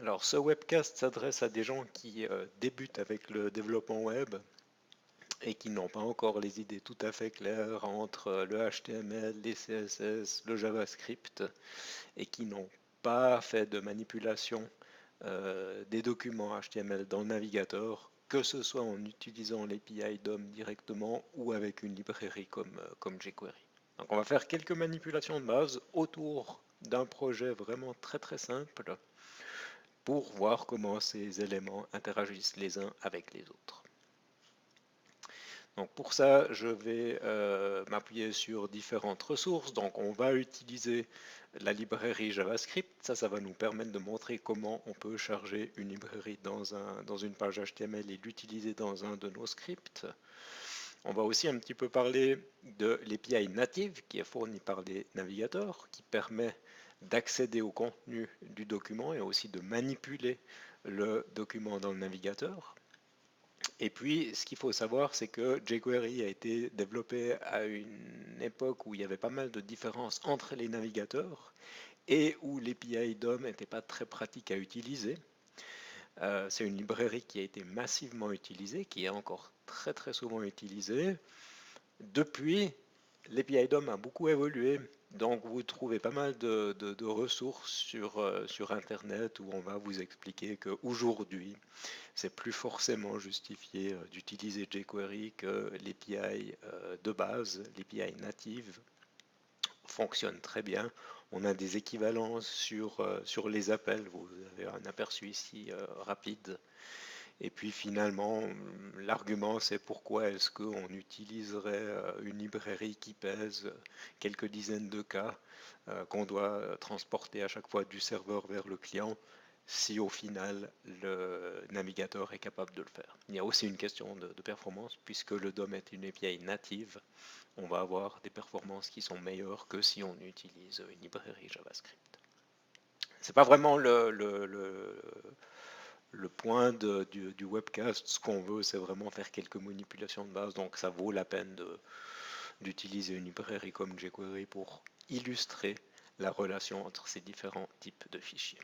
Alors, ce webcast s'adresse à des gens qui débutent avec le développement web et qui n'ont pas encore les idées tout à fait claires entre le HTML, les CSS, le JavaScript et qui n'ont pas fait de manipulation des documents HTML dans le navigateur, que ce soit en utilisant l'API DOM directement ou avec une librairie comme jQuery. Donc on va faire quelques manipulations de base autour d'un projet vraiment très très simple pour voir comment ces éléments interagissent les uns avec les autres. Donc pour ça, je vais m'appuyer sur différentes ressources. Donc on va utiliser la librairie JavaScript. Ça va nous permettre de montrer comment on peut charger une librairie dans une page HTML et l'utiliser dans un de nos scripts. On va aussi un petit peu parler de l'API native qui est fournie par les navigateurs, qui permet d'accéder au contenu du document et aussi de manipuler le document dans le navigateur. Et puis, ce qu'il faut savoir, c'est que jQuery a été développé à une époque où il y avait pas mal de différences entre les navigateurs et où l'API DOM n'était pas très pratique à utiliser. C'est une librairie qui a été massivement utilisée, qui est encore très très souvent utilisée. Depuis, l'API DOM a beaucoup évolué, donc vous trouvez pas mal de ressources sur Internet où on va vous expliquer qu'aujourd'hui, c'est plus forcément justifié d'utiliser jQuery que l'API de base, l'API native fonctionne très bien. On a des équivalences sur les appels, vous avez un aperçu ici rapide. Et puis finalement, l'argument c'est pourquoi est-ce qu'on utiliserait une librairie qui pèse quelques dizaines de K qu'on doit transporter à chaque fois du serveur vers le client si au final le navigateur est capable de le faire. Il y a aussi une question de performance puisque le DOM est une API native, on va avoir des performances qui sont meilleures que si on utilise une librairie JavaScript. C'est pas vraiment le point du webcast. Ce qu'on veut, c'est vraiment faire quelques manipulations de base, donc ça vaut la peine d'utiliser une librairie comme jQuery pour illustrer la relation entre ces différents types de fichiers.